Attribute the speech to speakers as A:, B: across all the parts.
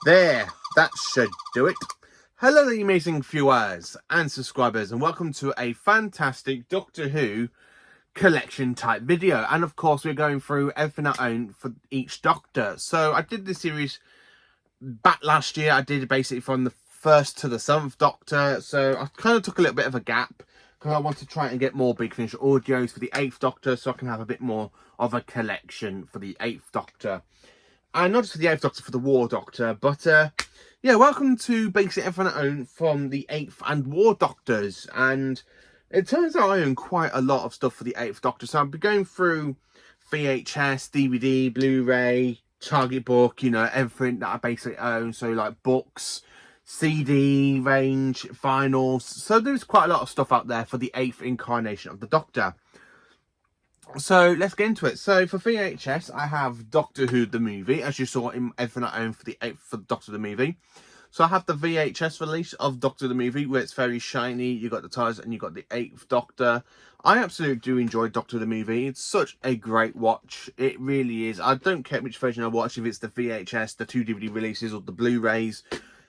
A: There, that should do it. Hello, the amazing viewers and subscribers, and welcome to a fantastic Doctor Who collection type video. And of course, we're going through everything I own for each Doctor. So I did this series back last year. I did it basically from the 1st to the 7th Doctor. So I kind of took a little bit of a gap because I want to try and get more Big Finish audios for the 8th Doctor, so I can have a bit more of a collection for the 8th Doctor. And not just for the 8th Doctor, for the War Doctor. But, yeah, welcome to basically everything I own from the 8th and War Doctors. And it turns out I own quite a lot of stuff for the 8th Doctor. So I'll be going through VHS, DVD, Blu-ray, Target Book, you know, everything that I basically own. So, like, books, CD range, vinyls. So there's quite a lot of stuff out there for the 8th incarnation of the Doctor. So let's get into it. So for VHS, I have Doctor Who the movie, as you saw in everything I own for the 8th for Doctor the movie. So I have the VHS release of Doctor the movie, where it's very shiny. You got the TARDIS and you got the 8th Doctor. I absolutely do enjoy Doctor the movie. It's such a great watch. It really is. I don't care which version I watch, if it's the VHS, the 2 DVD releases, or the Blu-rays.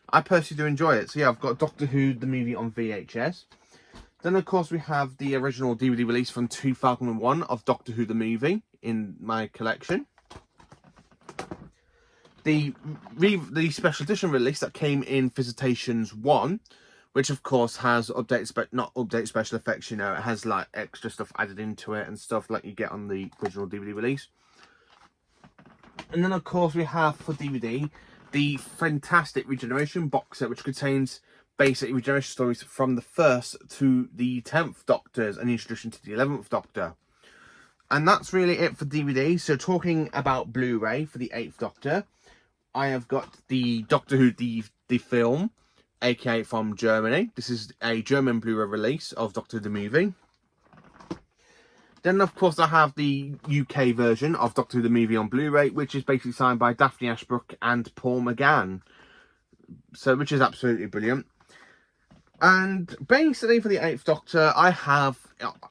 A: I personally do enjoy it. So yeah, I've got Doctor Who the movie on VHS. Then, of course, we have the original DVD release from 2001 of Doctor Who the movie in my collection. The special edition release that came in Visitations 1, which, of course, has not updated special effects, you know, it has, like, extra stuff added into it and stuff like you get on the original DVD release. And then, of course, we have, for DVD, the fantastic Regeneration box set, which contains basic regeneration stories from the 1st to the 10th Doctors and introduction to the 11th Doctor. And that's really it for DVD. So talking about Blu-ray for the 8th Doctor, I have got the Doctor Who the film, aka from Germany. This is a German Blu-ray release of Doctor Who the movie. Then, of course, I have the UK version of Doctor Who the movie on Blu-ray, which is basically signed by Daphne Ashbrook and Paul McGann. So, which is absolutely brilliant. And basically for the 8th Doctor, I have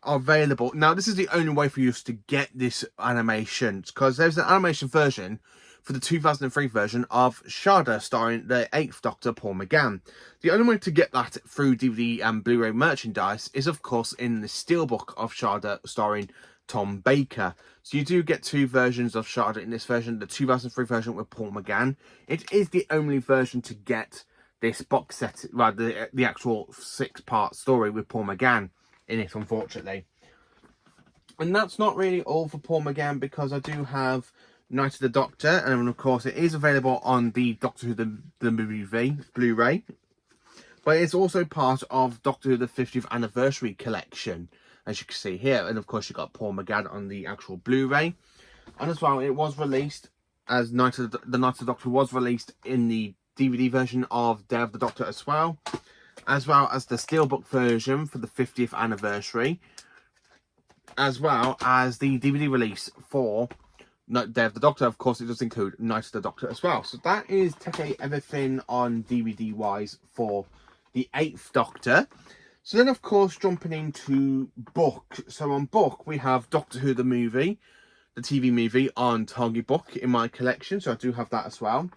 A: available... Now, this is the only way for you to get this animation, because there's an animation version for the 2003 version of Shada, starring the 8th Doctor, Paul McGann. The only way to get that through DVD and Blu-ray merchandise is, of course, in the Steelbook of Shada, starring Tom Baker. So you do get 2 versions of Shada in this version, the 2003 version with Paul McGann. It is the only version to get this box set, rather the actual 6-part story with Paul McGann in it, unfortunately. And that's not really all for Paul McGann, because I do have Night of the Doctor, and of course it is available on the Doctor Who the movie Blu-ray, but it's also part of Doctor Who the 50th anniversary collection, as you can see here. And of course you got Paul McGann on the actual Blu-ray, and as well it was released as the Night of the Doctor was released in the DVD version of Day of the Doctor as well as the Steelbook version for the 50th anniversary, as well as the DVD release for Day of the Doctor. Of course, it does include Night of the Doctor as well. So that is technically everything on DVD wise for the 8th Doctor. So then, of course, jumping into book. So on book, we have Doctor Who the movie, the TV movie on Target Book in my collection. So I do have that as well.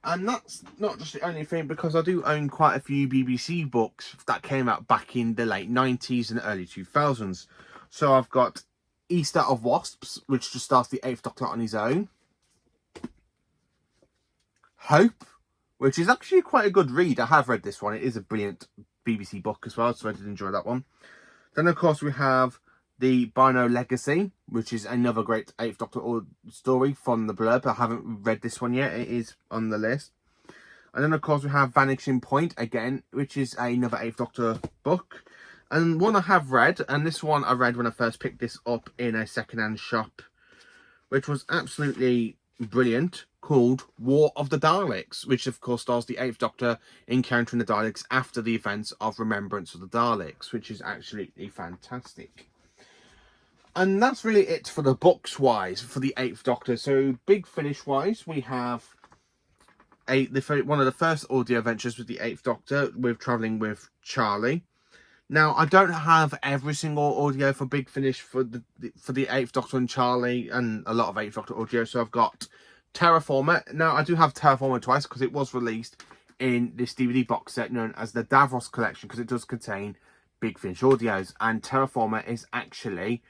A: And that's not just the only thing, because I do own quite a few BBC books that came out back in the late 90s and early 2000s. So I've got Easter of Wasps, which just starts the 8th Doctor on his own. Hope, which is actually quite a good read. I have read this one. It is a brilliant BBC book as well, so I did enjoy that one. Then, of course, we have the Bino Legacy, which is another great 8th Doctor story from the blurb. I haven't read this one yet. It is on the list. And then, of course, we have Vanishing Point, again, which is another 8th Doctor book. And one I have read, and this one I read when I first picked this up in a second-hand shop, which was absolutely brilliant, called War of the Daleks, which, of course, stars the 8th Doctor encountering the Daleks after the events of Remembrance of the Daleks, which is absolutely fantastic. And that's really it for the books wise for the 8th Doctor. So Big Finish wise, we have one of the first audio adventures with the 8th Doctor, with travelling with Charlie. Now, I don't have every single audio for Big Finish for the 8th Doctor and Charlie, and a lot of 8th Doctor audio. So I've got Terraformer. Now, I do have Terraformer twice because it was released in this DVD box set known as the Davros Collection, because it does contain Big Finish audios, and Terraformer is actually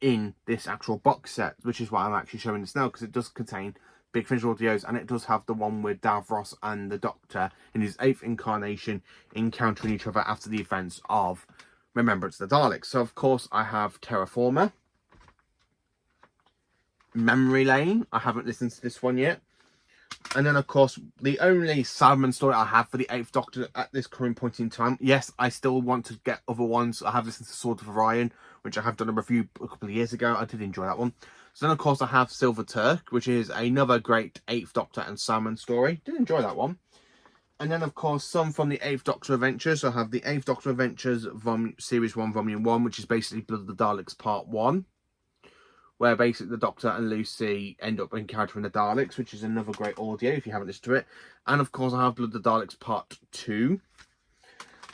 A: in this actual box set, which is why I'm actually showing this now, because it does contain Big Finish audios, and it does have the one with Davros and the Doctor in his 8th incarnation encountering each other after the events of Remembrance of the Daleks. So of course I have Terraformer. Memory Lane, I haven't listened to this one yet. And then, of course, the only Cyberman story I have for the 8th Doctor at this current point in time. Yes, I still want to get other ones. I have listened to Sword of Orion, which I have done a review a couple of years ago. I did enjoy that one. So then, of course, I have Silver Turk, which is another great 8th Doctor and Cyberman story. Did enjoy that one. And then, of course, some from the 8th Doctor Adventures. I have the 8th Doctor Adventures Series 1, Volume 1, which is basically Blood of the Daleks Part 1. Where basically the Doctor and Lucy end up encountering the Daleks, which is another great audio if you haven't listened to it. And of course I have Blood of the Daleks Part 2.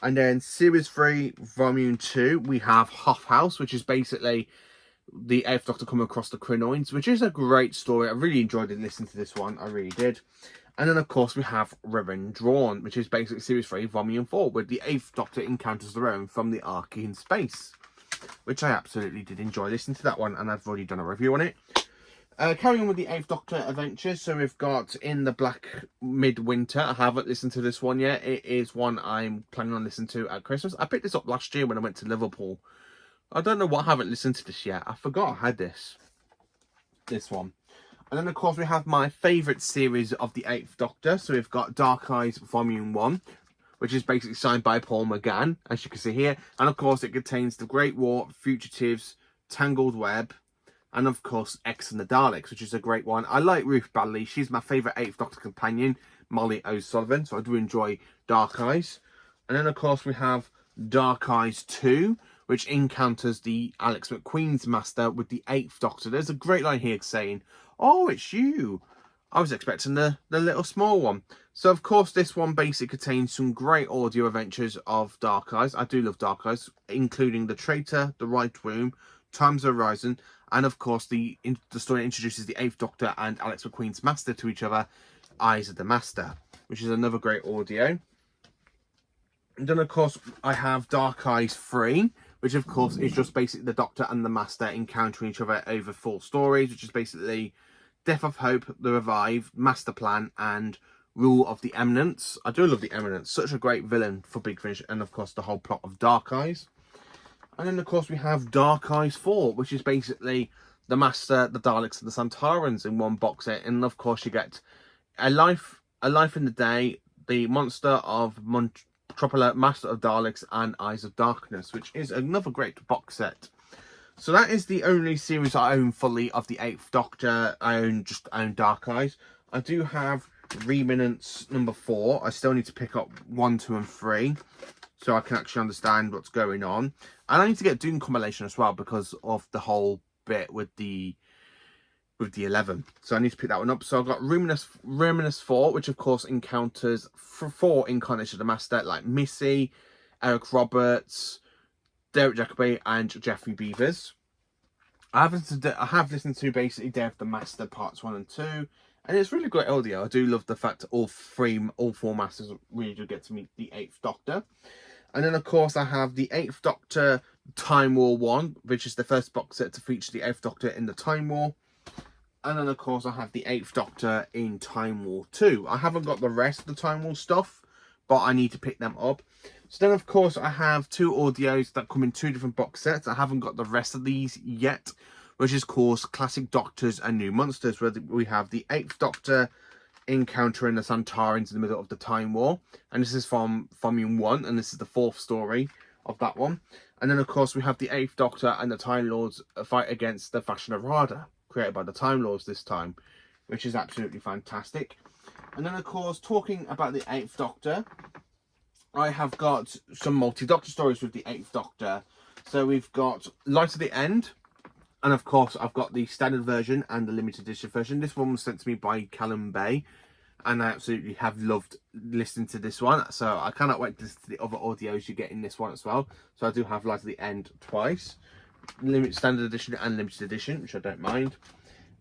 A: And then Series 3, Volume 2, we have Hoff House, which is basically the 8th Doctor coming across the Krynoids, which is a great story. I really enjoyed listening to this one, I really did. And then of course we have Ribbon Drawn, which is basically Series 3, Volume 4, where the 8th Doctor encounters the Rowan from the Ark in space, which I absolutely did enjoy listening to that one, and I've already done a review on it. Carrying on with the 8th Doctor Adventures, so we've got In the Black Midwinter. I haven't listened to this one yet. It is one I'm planning on listening to at Christmas. I picked this up last year when I went to Liverpool. I don't know what I haven't listened to this yet. I forgot I had this one. And then, of course, we have my favourite series of the 8th Doctor. So we've got Dark Eyes Volume 1. Which is basically signed by Paul McGann, as you can see here. And of course, it contains The Great War, Fugitives, Tangled Web, and of course, X and the Daleks, which is a great one. I like Ruth Badley. She's my favourite 8th Doctor companion, Molly O'Sullivan. So I do enjoy Dark Eyes. And then, of course, we have Dark Eyes 2, which encounters the Alex McQueen's Master with the 8th Doctor. There's a great line here saying, "Oh, it's you. I was expecting the little small one." So, of course, this one basically contains some great audio adventures of Dark Eyes. I do love Dark Eyes, including The Traitor, The Right Room, Times of Horizon, and, of course, the story introduces the 8th Doctor and Alex McQueen's Master to each other, Eyes of the Master, which is another great audio. And then, of course, I have Dark Eyes 3, which, of course, is just basically the Doctor and the Master encountering each other over 4 stories, which is basically Death of Hope, The Revive, Master Plan, and Rule of the Eminence. I do love the Eminence. Such a great villain for Big Finish. And, of course, the whole plot of Dark Eyes. And then, of course, we have Dark Eyes 4, which is basically the Master, the Daleks, and the Santarans in one box set. And, of course, you get A Life in the Day, The Monster of Metropolis, Master of Daleks, and Eyes of Darkness, which is another great box set. So that is the only series I own fully of the 8th Doctor. I own Dark Eyes. I do have Remanence number 4. I still need to pick up 1, 2, and 3, so I can actually understand what's going on. And I need to get Doom compilation as well because of the whole bit with the 11. So I need to pick that one up. So I've got Remanence 4, which of course encounters 4 incarnations of the Master, like Missy, Eric Roberts, Derek Jacobi, and Jeffrey Beavers. I have listened to basically Day of the Master parts 1 and 2, and it's really great audio. I do love the fact that all 4 Masters really do get to meet the 8th Doctor. And then, of course, I have the 8th Doctor Time War 1, which is the first box set to feature the 8th Doctor in the Time War. And then, of course, I have the 8th Doctor in Time War 2. I haven't got the rest of the Time War stuff, but I need to pick them up. So then, of course, I have 2 audios that come in 2 different box sets. I haven't got the rest of these yet, which is called Classic Doctors and New Monsters, where we have the 8th Doctor encountering the Santarans in the middle of the Time War. And this is from Volume 1, and this is the 4th story of that one. And then, of course, we have the 8th Doctor and the Time Lords fight against the Fashion Armada, created by the Time Lords this time, which is absolutely fantastic. And then, of course, talking about the 8th Doctor, I have got some multi-Doctor stories with the 8th Doctor. So we've got Light of the End, and of course I've got the standard version and the limited edition version. This one was sent to me by Callum Bay, and I absolutely have loved listening to this one. So I cannot wait to listen to the other audios you get in this one as well. So I do have Light of the End twice, standard edition and limited edition, which I don't mind.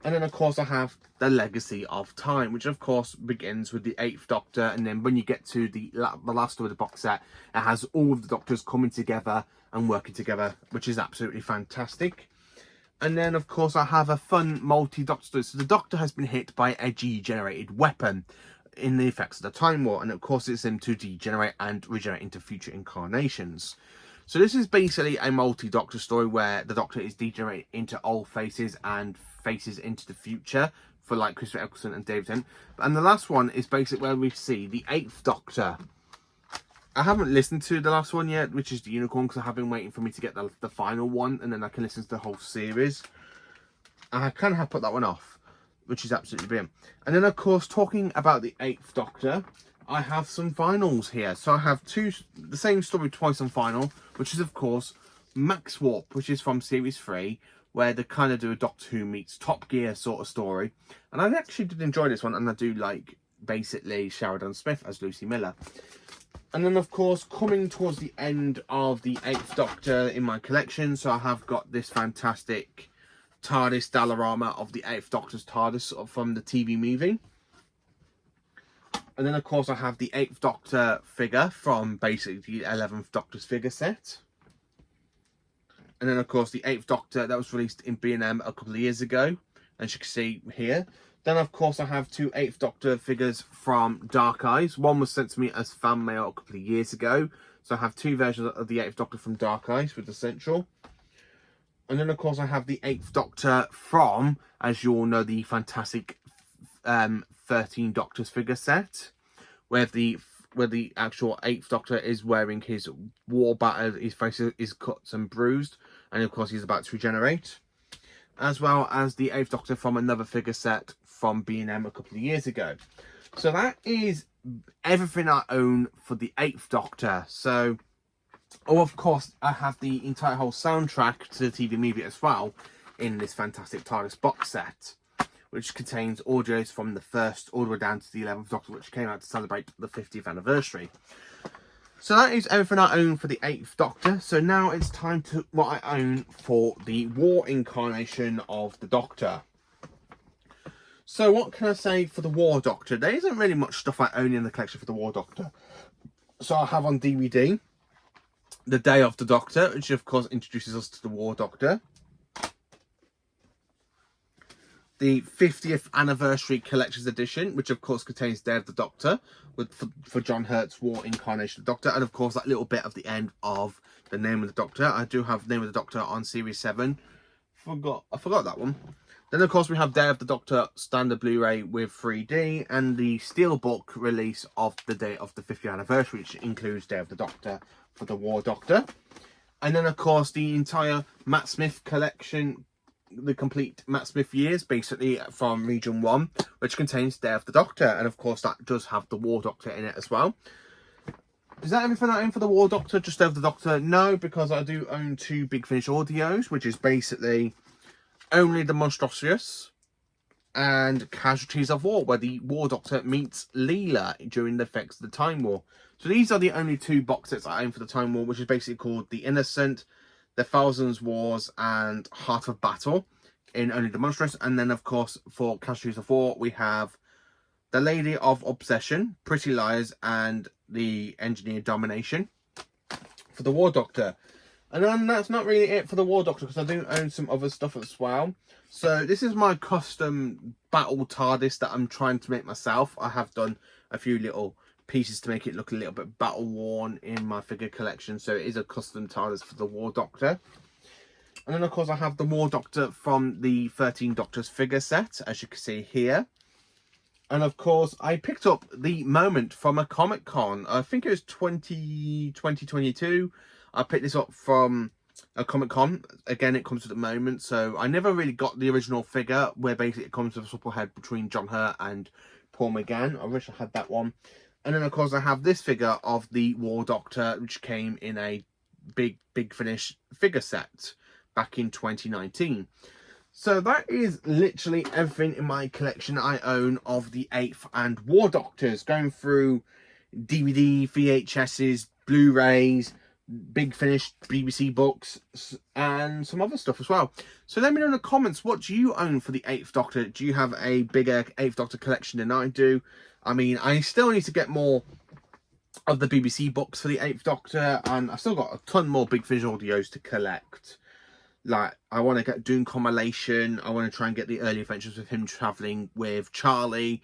A: And then, of course, I have The Legacy of Time, which, of course, begins with the 8th Doctor. And then when you get to the last of the box set, it has all of the Doctors coming together and working together, which is absolutely fantastic. And then, of course, I have a fun multi-Doctor story. So the Doctor has been hit by a G-generated weapon in the effects of the Time War. And, of course, it's him to degenerate and regenerate into future incarnations. So this is basically a multi-Doctor story where the Doctor is degenerated into old faces and faces into the future for like Christopher Eccleston and David Tennant. And the last one is basically where we see the 8th Doctor. I haven't listened to the last one yet, which is the Unicorn, because I have been waiting for me to get the final one, and then I can listen to the whole series. I kind of have put that one off, which is absolutely brilliant. And then, of course, talking about the 8th Doctor, I have some finals here. So I have the same story twice on final, which is, of course, Max Warp, which is from Series 3, where they kind of do a Doctor Who meets Top Gear sort of story. And I actually did enjoy this one, and I do like, basically, Sheridan Smith as Lucy Miller. And then, of course, coming towards the end of the 8th Doctor in my collection, so I have got this fantastic TARDIS Dallarama of the 8th Doctor's TARDIS from the TV movie. And then, of course, I have the 8th Doctor figure from basically the 11th Doctor's figure set. And then, of course, the 8th Doctor that was released in B&M a couple of years ago, as you can see here. Then, of course, I have 2 8th Doctor figures from Dark Eyes. One was sent to me as fan mail a couple of years ago. So I have 2 versions of the 8th Doctor from Dark Eyes with the Central. And then, of course, I have the 8th Doctor from, as you all know, the fantastic 13 Doctors figure set, where the actual 8th Doctor is wearing his war battered, his face is cut and bruised, and of course he's about to regenerate, as well as the 8th Doctor from another figure set from B&M a couple of years ago. So that is everything I own for the 8th Doctor. So, oh, of course, I have the entire whole soundtrack to the TV movie as well in this fantastic TARDIS box set, which contains audios from the 1st all the way down to the 11th Doctor, which came out to celebrate the 50th anniversary. So that is everything I own for the 8th Doctor. So now it's time to what I own for the War incarnation of the Doctor. So what can I say for the War Doctor? There isn't really much stuff I own in the collection for the War Doctor. So I have on DVD The Day of the Doctor, which of course introduces us to the War Doctor. The 50th Anniversary Collector's Edition, which of course contains Day of the Doctor for John Hurt's War Incarnation of the Doctor. And of course that little bit of the end of the Name of the Doctor. I do have Name of the Doctor on Series 7. I forgot that one. Then of course we have Day of the Doctor standard Blu-ray with 3D and the Steelbook release of the day of the 50th anniversary, which includes Day of the Doctor for the War Doctor. And then of course the entire Matt Smith collection, the complete Matt Smith years, basically from Region 1, which contains Day of the Doctor. And of course that does have the War Doctor in it as well. Is that everything I own for the War Doctor? Just Day of the Doctor? No, because I do own 2 Big Finish audios, which is basically Only the Monstrosious and Casualties of War, where the War Doctor meets Leela during the effects of the Time War. So these are the only 2 box sets I own for the Time War, which is basically called The Innocent, The Thousands Wars, and Heart of Battle in Only the Monstrous. And then, of course, for Casualties of War, we have The Lady of Obsession, Pretty Liars, and The Engineer Domination for the War Doctor. And then that's not really it for the War Doctor, because I do own some other stuff as well. So this is my custom battle TARDIS that I'm trying to make myself. I have done a few little pieces to make it look a little bit battle worn in my figure collection. So it is a custom TARDIS for the War Doctor. And then of course I have the War Doctor from the 13 Doctors figure set, as you can see here. And of course I picked up the Moment from a Comic-Con. I think it was 2022. I picked this up from a Comic-Con. Again, it comes with the Moment. So I never really got the original figure, where basically it comes with a swap head between John Hurt and Paul McGann. I wish I had that one. And then, of course, I have this figure of the War Doctor, which came in a Big Finish figure set back in 2019. So that is literally everything in my collection I own of the 8th and War Doctors, going through DVD, VHSs, Blu-rays, Big Finish, BBC books, and some other stuff as well. So let me know in the comments, what do you own for the 8th Doctor? Do you have a bigger 8th Doctor collection than I do? I mean, I still need to get more of the BBC books for the 8th Doctor, and I've still got a ton more Big Finish audios to collect. Like, I want to get Dune Compilation, I want to try and get the early adventures with him travelling with Charlie.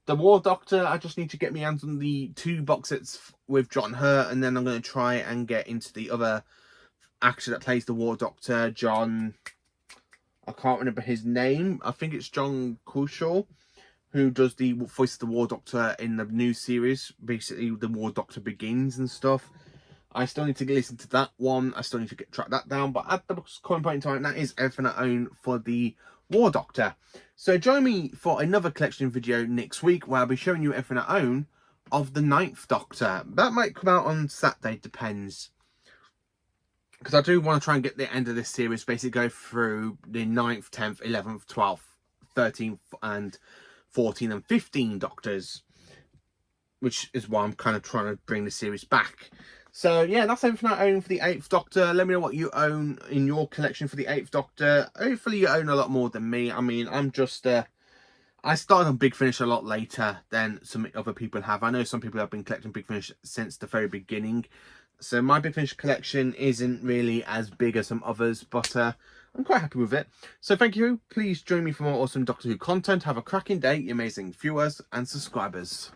A: The War Doctor, I just need to get my hands on the 2 box sets with John Hurt, and then I'm going to try and get into the other actor that plays the War Doctor, John... I can't remember his name. I think it's John Cusack, who does the voice of the War Doctor in the new series. Basically, the War Doctor Begins and stuff. I still need to listen to that one. I still need to track that down. But at the current point in time, that is everything I own for the War Doctor. So join me for another collection video next week, where I'll be showing you everything I own of the 9th Doctor. That might come out on Saturday, depends. Because I do want to try and get the end of this series, basically go through the 9th, 10th, 11th, 12th, 13th, and 14 and 15 Doctors. Which is why I'm kind of trying to bring the series back. So yeah, that's everything I own for the 8th Doctor. Let me know what you own in your collection for the 8th Doctor. Hopefully you own a lot more than me. I mean, I'm just... I started on Big Finish a lot later than some other people have. I know some people have been collecting Big Finish since the very beginning. So my Big Finish collection isn't really as big as some others, but I'm quite happy with it. So thank you. Please join me for more awesome Doctor Who content. Have a cracking day, you amazing viewers and subscribers.